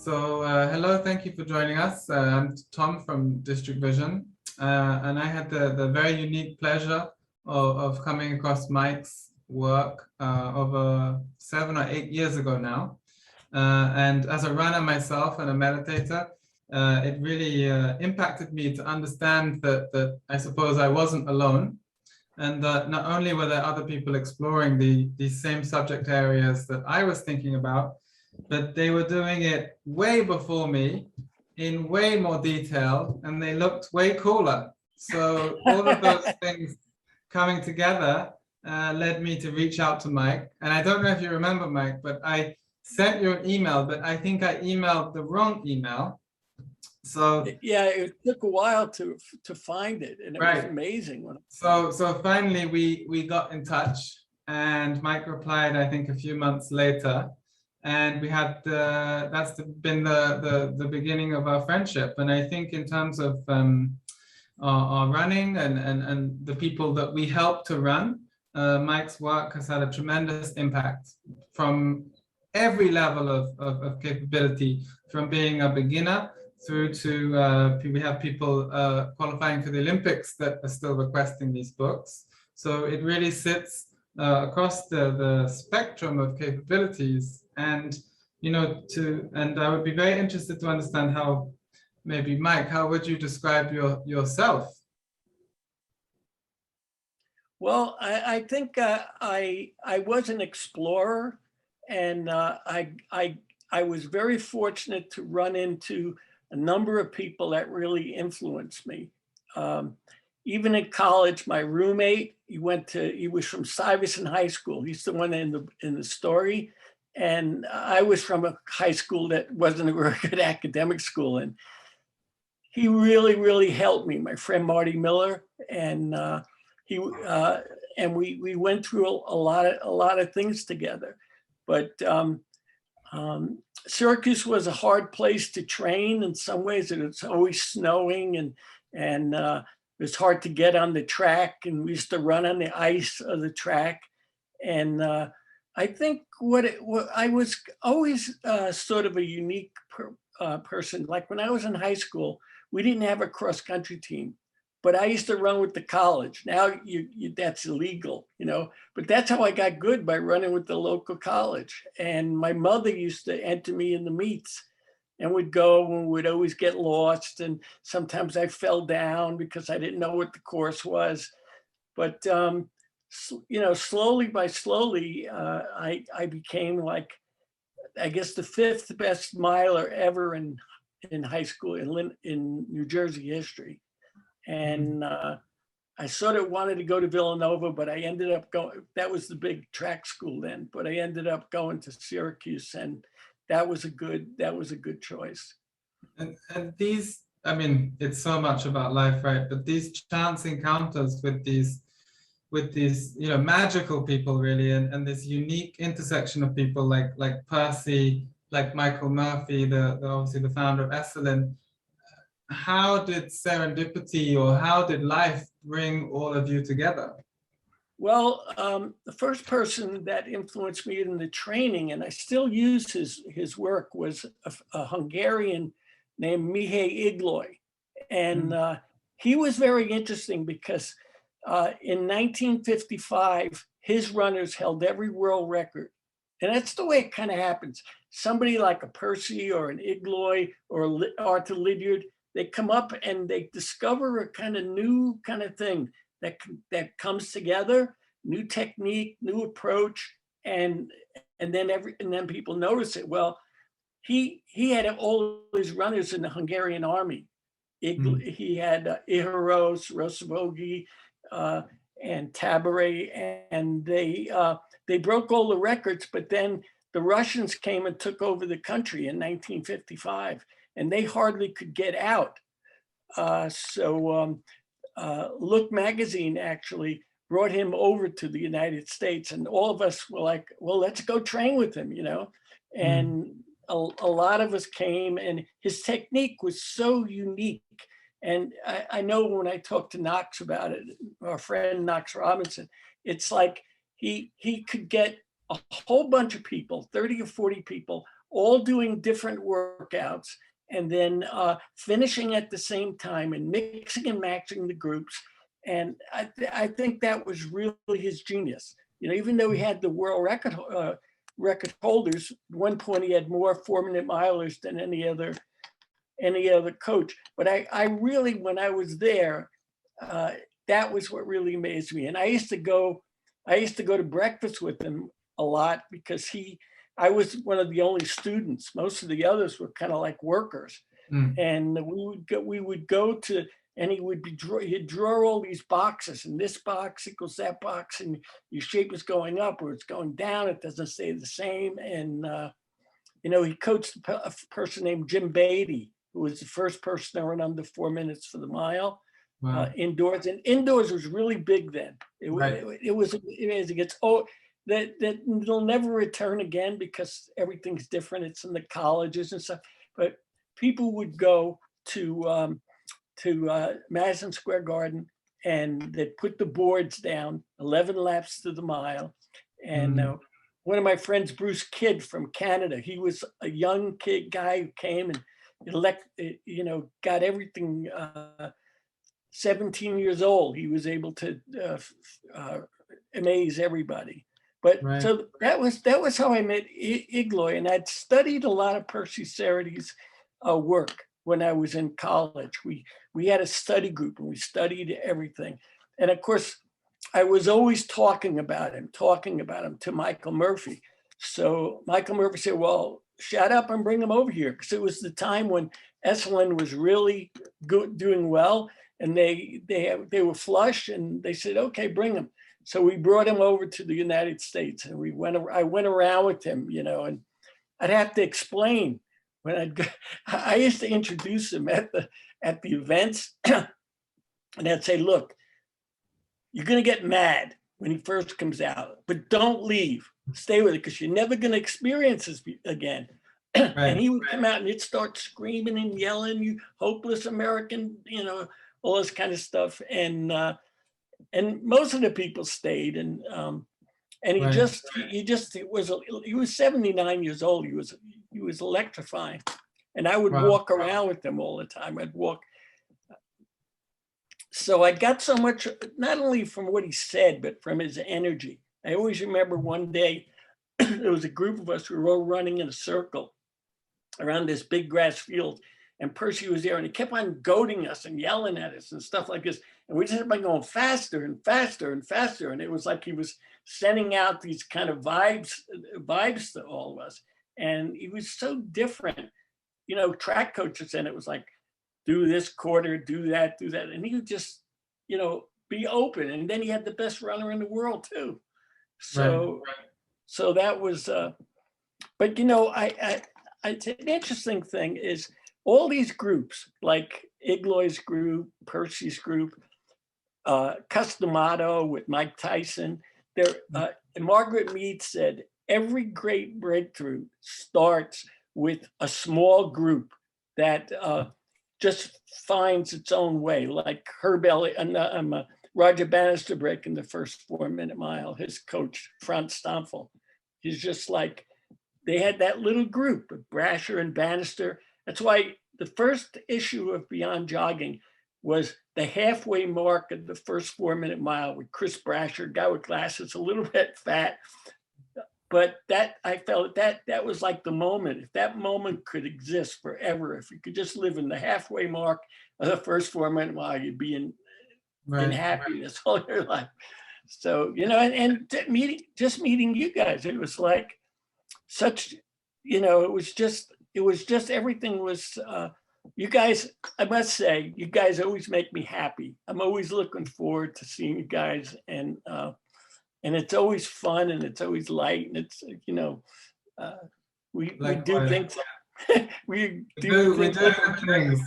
Hello, thank you for joining us. I'm Tom from District Vision, and I had the very unique pleasure of coming across Mike's work over 7 or 8 years ago now. And as a runner myself and a meditator, it really impacted me to understand that I suppose I wasn't alone, and that not only were there other people exploring these same subject areas that I was thinking about, but they were doing it way before me in way more detail, and they looked way cooler. So all of those things coming together led me to reach out to Mike. And I don't know if you remember, Mike, but I sent you an email, but I think I emailed the wrong email. So yeah, it took a while to find it, and it was amazing. So finally we got in touch, and Mike replied, I think, a few months later. And we had that's been the beginning of our friendship. And I think in terms of our running and the people that we help to run, Mike's work has had a tremendous impact from every level of capability, from being a beginner through to we have people qualifying for the Olympics that are still requesting these books. So it really sits across the spectrum of capabilities. And and I would be very interested to understand how, maybe Mike, how would you describe yourself? Well, I think I was an explorer, and I was very fortunate to run into a number of people that really influenced me. Even in college, my roommate, he was from Stuyvesant High School. He's the one in the story. And I was from a high school that wasn't a very good academic school. And he really, really helped me, my friend Marty Miller. And we went through a lot of things together. But Syracuse was a hard place to train in some ways. It was always snowing, and it was hard to get on the track. And we used to run on the ice of the track. And I think I was always sort of a unique person. Like when I was in high school, we didn't have a cross-country team, but I used to run with the college. Now that's illegal, but that's how I got good, by running with the local college. And my mother used to enter me in the meets, and would go and would always get lost. And sometimes I fell down because I didn't know what the course was. But slowly by slowly, I became, like, I guess, the 5th best miler ever in high school in New Jersey history. And I sort of wanted to go to Villanova, but I ended up going, that was the big track school then, but I ended up going to Syracuse, and that was a good choice. And these, I mean, it's so much about life, right? But these chance encounters with these magical people, really, and this unique intersection of people like Percy, like Michael Murphy, obviously the founder of Esalen. How did serendipity, or how did life bring all of you together? Well, the first person that influenced me in the training, and I still use his work, was a Hungarian named Mihai Igloy. And he was very interesting because in 1955, his runners held every world record. And that's the way it kind of happens. Somebody like a Percy or an Igloy or Arthur Lydiard, they come up and they discover a kind of new kind of thing that comes together, new technique, new approach, and then people notice it. Well, he had all his runners in the Hungarian army. He had Iharos, Rosavogi, and Tabaret, and they broke all the records. But then the Russians came and took over the country in 1955, and they hardly could get out. So Look magazine actually brought him over to the United States, and all of us were like, well, let's go train with him, And a lot of us came, and his technique was so unique. And I know when I talked to Knox about it, our friend Knox Robinson, it's like he could get a whole bunch of people, 30 or 40 people, all doing different workouts, and then finishing at the same time and mixing and matching the groups. And I think that was really his genius. You know, even though he had the world record holders, at one point he had more 4-minute milers than any other coach. But I really, when I was there, that was what really amazed me. And I used to go to breakfast with him a lot because I was one of the only students. Most of the others were kind of like workers. And we would go to, and he'd draw all these boxes, and this box equals that box, and your shape is going up or it's going down. It doesn't stay the same. And, you know, he coached a person named Jim Beatty, who was the first person to run under 4 minutes for the mile. Wow. Indoors, and indoors was really big then. It was amazing. It's that they'll never return again because everything's different. It's in the colleges and stuff. But people would go to Madison Square Garden, and they'd put the boards down, 11 laps to the mile. And one of my friends, Bruce Kidd from Canada, he was a young guy who came and got everything. 17 years old, he was able to amaze everybody. But so that was how I met Igloy, and I'd studied a lot of Percy Sarady's work when I was in college. We had a study group and we studied everything. And of course, I was always talking about him to Michael Murphy. So Michael Murphy said, well, shut up and bring him over here, because it was the time when Esalen was really good, doing well. And they were flush, and they said, okay, bring him. So we brought him over to the United States, and I went around with him, you know, and I'd have to explain when I used to introduce him at the events, and I'd say, look, you're going to get mad when he first comes out, but don't leave, stay with it, because you're never going to experience this again. And he would come out and he'd start screaming and yelling, you hopeless American, you know, all this kind of stuff. And most of the people stayed, and he was 79 years old. He was electrifying, and I would walk around with him all the time. I'd walk. So I got so much, not only from what he said, but from his energy. I always remember one day, there was a group of us, we were all running in a circle around this big grass field, and Percy was there, and he kept on goading us and yelling at us and stuff like this. And we just kept on going faster and faster and faster. And it was like he was sending out these kind of vibes to all of us. And he was so different. You know, track coaches, and it was like, do this quarter, do that. And he would just, you know, be open. And then he had the best runner in the world too. So that was, but you know, an interesting thing is all these groups, like Igloy's group, Percy's group, Customato with Mike Tyson, Margaret Mead said, every great breakthrough starts with a small group that just finds its own way, like Herb Elliott and Roger Bannister breaking the first 4-minute mile, his coach, Franz Stampfel. He's just like, they had that little group of Brasher and Bannister. That's why the first issue of Beyond Jogging was the halfway mark of the first 4-minute mile with Chris Brasher, guy with glasses, a little bit fat. But that, I felt that was like the moment. If that moment could exist forever, if you could just live in the halfway mark of the first 4-minute mile, you'd be in happiness all your life. So, you know, and meeting you guys, it was like such, you know, it was just everything was, you guys, I must say, you guys always make me happy. I'm always looking forward to seeing you guys, and it's always fun, and it's always light, and it's, you know, we do things. we do things.